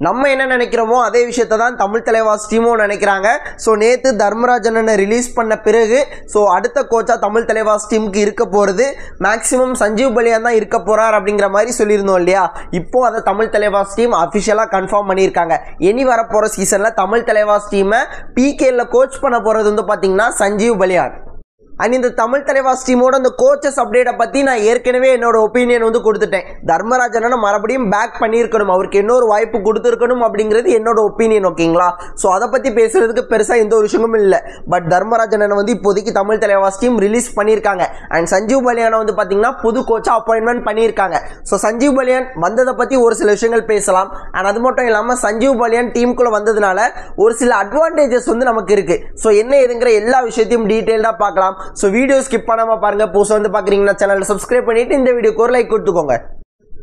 நம்ம என்ன நினைக்கிறோமோ அதே விஷயத்தை தான் தமிழ் தலைவாஸ் டீமும் நினைக்கிறாங்க. ஸோ நேற்று தர்மராஜனை ரிலீஸ் பண்ண பிறகு ஸோ அடுத்த கோச்சாக தமிழ் தலைவாஸ் டீமுக்கு இருக்க போகிறது மேக்ஸிமம் சஞ்சீவ் பலியான் தான் இருக்க போகிறார் அப்படிங்கிற மாதிரி சொல்லியிருந்தோம் இல்லையா. இப்போ அதை தமிழ் தலைவாஸ் டீம் அஃபிஷியலாக கன்ஃபார்ம் பண்ணியிருக்காங்க. இனி வரப்போகிற சீசனில் தமிழ் தலைவாஸ் டீமை பிகேல கோச் பண்ண போகிறது வந்து பார்த்தீங்கன்னா சஞ்சீவ் பலியான். அண்ட் இந்த தமிழ் தலைவாஸ் டீமோட அந்த கோச்சஸ் அப்டேட்டை பற்றி நான் ஏற்கனவே என்னோட ஒப்பீனியன் வந்து கொடுத்துட்டேன். தர்மராஜனை மறுபடியும் பேக் பண்ணியிருக்கணும், அவருக்கு இன்னொரு வாய்ப்பு கொடுத்துருக்கணும் அப்படிங்கிறது என்னோட ஒப்பீனியன். ஓகேங்களா. ஸோ அதை பற்றி பேசுறதுக்கு பெருசாக எந்த ஒரு விஷயமும் இல்லை. பட் தர்மராஜனை வந்து இப்போதைக்கு தமிழ் தலைவாஸ் டீம் ரிலீஸ் பண்ணியிருக்காங்க. அண்ட் சஞ்சீவ் பலியானை வந்து பார்த்தீங்கன்னா புது கோச்சா அப்பாயின்மெண்ட் பண்ணியிருக்காங்க. ஸோ சஞ்சீவ் பலியான் வந்ததை பற்றி ஒரு சில விஷயங்கள் பேசலாம். அண்ட் அது மட்டும் இல்லாமல் சஞ்சீவ் பலியான் டீமுக்குள்ளே வந்ததுனால ஒரு சில அட்வான்டேஜஸ் வந்து நமக்கு இருக்குது. ஸோ என்ன ஏதுங்கிற எல்லா விஷயத்தையும் டீட்டெயில்டாக பார்க்கலாம். ஸோ வீடியோ ஸ்கிப் பண்ணாமல் பாருங்கள். புதுசாக வந்து பார்க்குறீங்கன்னா சேனலை சப்ஸ்கிரைப் பண்ணிவிட்டு இந்த வீடியோக்கு ஒரு லைக் கொடுத்துக்கோங்க.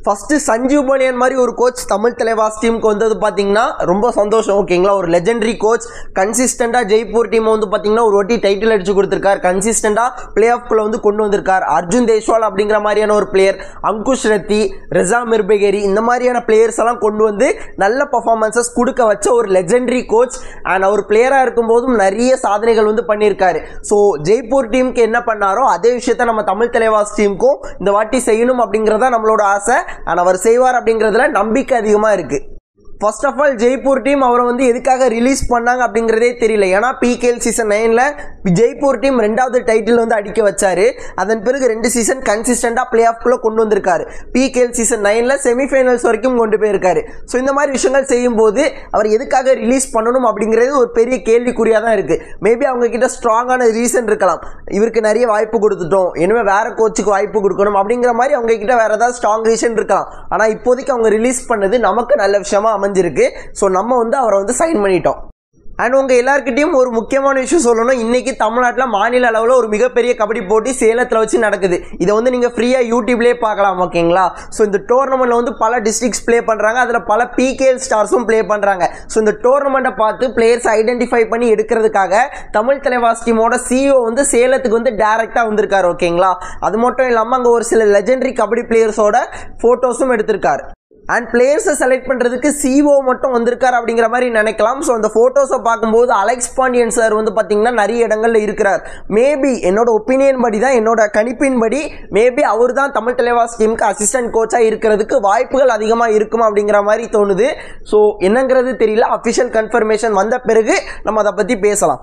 ஃபஸ்ட்டு சஞ்சீவ் பலியான் மாதிரி ஒரு கோச் தமிழ் தலைவாஸ் டீமுக்கு வந்தது பார்த்தீங்கன்னா ரொம்ப சந்தோஷம். ஓகேங்களா. ஒரு லெஜெண்டரி கோச் கன்சிஸ்டண்டாக ஜெய்ப்பூர் டீமை வந்து பார்த்தீங்கன்னா ஒரு வாட்டி டைட்டில் அடிச்சு கொடுத்துருக்கார். கன்சிஸ்டண்டாக பிளே ஆஃப்குள்ளே வந்து கொண்டு வந்திருக்கார். அர்ஜுன் தேஷ்வால் அப்படிங்கிற மாதிரியான ஒரு பிளேயர், அங்குஷ் ரத்தி, ரெசா மிர்பெகேரி இந்த மாதிரியான பிளேயர்ஸ் எல்லாம் கொண்டு வந்து நல்ல பர்ஃபார்மன்ஸஸ் கொடுக்க வச்ச ஒரு லெஜெண்டரி கோச். அண்ட் அவர் பிளேயராக இருக்கும்போதும் நிறைய சாதனைகள் வந்து பண்ணியிருக்காரு. ஸோ ஜெய்ப்பூர் டீமுக்கு என்ன பண்ணாரோ அதே விஷயத்த நம்ம தமிழ் தலைவாஸ் டீமுக்கும் இந்த வாட்டி செய்யணும் அப்படிங்கிறதா நம்மளோட ஆசை. ஆனால் அவர் செய்வார் அப்படிங்கிறதுல நம்பிக்கை அதிகமாக இருக்குது. First of all Jaipur team அவரை வந்து எதுக்காக ரிலீஸ் பண்ணாங்க அப்படிங்கிறதே தெரியல. ஏன்னா பிகேஎல் சீசன் 9ல் ஜெய்ப்பூர் டீம் 2வது டைட்டில் வந்து அடிக்க வச்சாரு. அதன் பிறகு 2 சீசன் கன்சிஸ்டண்டாக பிளே ஆஃப்குள்ளே கொண்டு வந்திருக்காரு. பிகேஎல் சீசன் 9ல் செமிஃபைனல்ஸ் வரைக்கும் கொண்டு போயிருக்காரு. ஸோ இந்த மாதிரி விஷயங்கள் செய்யும்போது அவர் எதுக்காக ரிலீஸ் பண்ணணும் அப்படிங்கிறது ஒரு பெரிய கேள்விக்குறியாக தான் இருக்குது. மேபி அவங்க கிட்ட ஸ்ட்ராங்கான ரீசன் இருக்கலாம். இவருக்கு நிறைய வாய்ப்பு கொடுத்துட்டோம், இனிமேல் வேற கோச்சுக்கு வாய்ப்பு கொடுக்கணும் அப்படிங்கிற மாதிரி அவங்க கிட்ட வேற ஏதாவது ஸ்ட்ராங் ரீசன் இருக்கலாம். ஆனால் இப்போதைக்கு அவங்க ரிலீஸ் பண்ணது நமக்கு நல்ல விஷயமா அமைஞ்சிருக்கு. ஸோ நம்ம வந்து அவரை வந்து சைன் பண்ணிட்டோம். அண்ட் உங்கள் எல்லாருக்கிட்டையும் ஒரு முக்கியமான விஷயம் சொல்லணும். இன்றைக்கி தமிழ்நாட்டில் மாநில அளவில் ஒரு மிகப்பெரிய கபடி போட்டி சேலத்தில் வச்சு நடக்குது. இதை வந்து நீங்கள் ஃப்ரீயாக யூடியூப்லேயே பார்க்கலாம். ஓகேங்களா. ஸோ இந்த டோர்னமெண்ட்டில் வந்து பல டிஸ்ட்ரிக்ஸ் ப்ளே பண்ணுறாங்க. அதில் பல பிகேஎல் ஸ்டார்ஸும் ப்ளே பண்ணுறாங்க. ஸோ இந்த டோர்னமெண்ட்டை பார்த்து பிளேயர்ஸ் ஐடென்டிஃபை பண்ணி எடுக்கிறதுக்காக தமிழ் தலைவாஸ் டீமோட சிஇஓ வந்து சேலத்துக்கு வந்து டேரெக்டாக வந்திருக்காரு. ஓகேங்களா. அது மட்டும் இல்லாமல் அங்கே ஒரு சில லெஜெண்டரி கபடி பிளேயர்ஸோட ஃபோட்டோஸும் எடுத்திருக்காரு. அண்ட் பிளேயர்ஸை செலக்ட் பண்ணுறதுக்கு சிஓ மட்டும் வந்திருக்கார் அப்படிங்கிற மாதிரி நினைக்கலாம். ஸோ அந்த ஃபோட்டோஸை பார்க்கும்போது அலெக்ஸ் பாண்டியன் சார் வந்து பார்த்தீங்கன்னா நிறைய இடங்களில் இருக்கிறார். மேபி என்னோட ஒப்பீனியன் படி தான், என்னோட கணிப்பின் படி மேபி அவர் தான் தமிழ் தலைவாஸ் டீமுக்கு அசிஸ்டன்ட் கோச்சாக இருக்கிறதுக்கு வாய்ப்புகள் அதிகமாக இருக்குமா அப்படிங்கிற மாதிரி தோணுது. ஸோ என்னங்கிறது தெரியல. அஃபிஷியல் கன்ஃபர்மேஷன் வந்த பிறகு நம்ம அதை பற்றி பேசலாம்.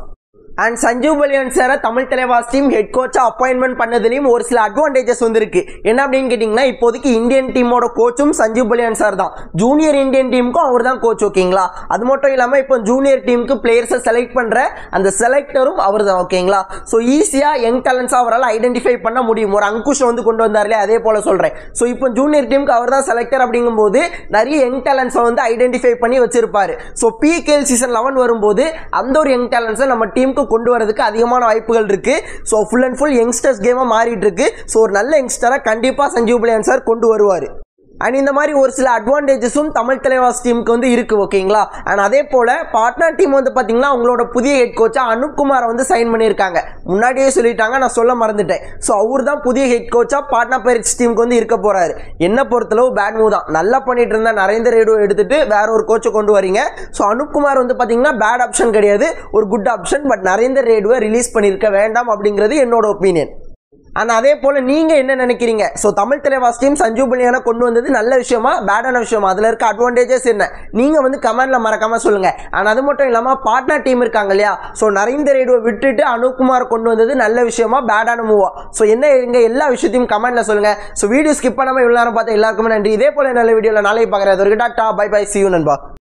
அண்ட் சஞ்சீவ் பலியான் சாரை தமிழ் தலைவாஸ் டீம் ஹெட் கோச்சாக அப்பாயின்மெண்ட் பண்ணதுலேயும் ஒரு சில அட்வான்டேஜஸ் வந்துருக்கு. என்ன அப்படின்னு கேட்டிங்கன்னா இப்போதைக்கு இந்தியன் டீமோட கோச்சும் சஞ்சீவ் பலியான் சார் தான். ஜூனியர் இந்தியன் டீமுக்கும் அவர் தான் கோச். ஓகேங்களா. அது மட்டும் இல்லாமல் இப்போ ஜூனியர் டீமுக்கு பிளேயர்ஸை செலக்ட் பண்ணுற அந்த செலக்டரும் அவர் தான். ஓகேங்களா. ஸோ ஈஸியாக யங் டேலண்ட்ஸாக அவரால் ஐடென்டிஃபை பண்ண முடியும். ஒரு அங்குஷை வந்து கொண்டு வந்தார்லே அதே போல் சொல்கிறேன். ஸோ இப்போ ஜூனியர் டீமுக்கு அவர் தான் செலக்டர் அப்படிங்கும்போது நிறைய யங் டேலண்ட்ஸை வந்து ஐடென்டிஃபை பண்ணி வச்சிருப்பாரு. ஸோ பிகேஎல் சீசன் 11 வரும்போது அந்த ஒரு யங் டேலண்ட்ஸை நம்ம டீமுக்கு கொண்டு வரதுக்கு அதிகமான வாய்ப்புகள் இருக்கு. So full and full youngsters கேமாக மாறிட்டு இருக்கு. ஸோ ஒரு நல்ல யங்ஸ்டரை கண்டிப்பாக சஞ்சீவ் பலியான் சார் கொண்டு வருவார். அண்ட் இந்த மாதிரி ஒரு சில அட்வான்டேஜஸும் தமிழ் தலைவாஸ் டீமுக்கு வந்து இருக்குது. ஓகேங்களா. அண்ட் அதே போல் பாட்னா டீம் வந்து பார்த்தீங்கன்னா அவங்களோட புதிய ஹெட் கோச்சாக அனுப்குமாரை வந்து சைன் பண்ணியிருக்காங்க. முன்னாடியே சொல்லிட்டாங்க, நான் சொல்ல மறந்துட்டேன். ஸோ அவர் தான் புதிய ஹெட் கோச்சாக பாட்னா பைரேட்ஸ் டீமுக்கு வந்து இருக்க போகிறாரு. என்ன பொறுத்தளவு பேட் மூவ் தான். நல்லா பண்ணிட்டு இருந்தா நரேந்தர் ரெய்டுவை எடுத்துட்டு வேற ஒரு கோச்சை கொண்டு வரீங்க. ஸோ அனுப்குமார் வந்து பார்த்தீங்கன்னா பேட் ஆப்ஷன் கிடையாது, ஒரு குட் ஆப்ஷன். பட் நரேந்தர் ரெய்டுவை ரிலீஸ் பண்ணியிருக்க வேண்டாம் அப்படிங்கிறது என்னோட ஒப்பீனியன். ஆனால் அதே போல் நீங்கள் என்ன நினைக்கிறீங்க? ஸோ தமிழ் தலைவாஸ் டீம் சஞ்சீவ் பலியானை கொண்டு வந்தது நல்ல விஷயமா பேடான விஷயமா? அதில் இருக்க அட்வான்டேஜஸ் என்ன நீங்கள் வந்து கமெண்டில் மறக்காமல் சொல்லுங்கள். ஆனால் அது மட்டும் இல்லாமல் பாட்னா டீம் இருக்காங்க இல்லையா. ஸோ நரேந்தர் ரெய்டுவை விட்டுட்டு அனுப்குமார் கொண்டு வந்தது நல்ல விஷயமா பேடான மூவா? ஸோ என்ன எங்கள் எல்லா விஷயத்தையும் கமெண்டில் சொல்லுங்கள். ஸோ வீடியோ ஸ்கிப் பண்ணாமல் இவ்வளோ நேரம் பார்த்து எல்லாருக்குமே நன்றி. இதே போல் நல்ல வீடியோவில் நாளைக்கு பார்க்குறது. Tata, bye bye, see you நண்பா.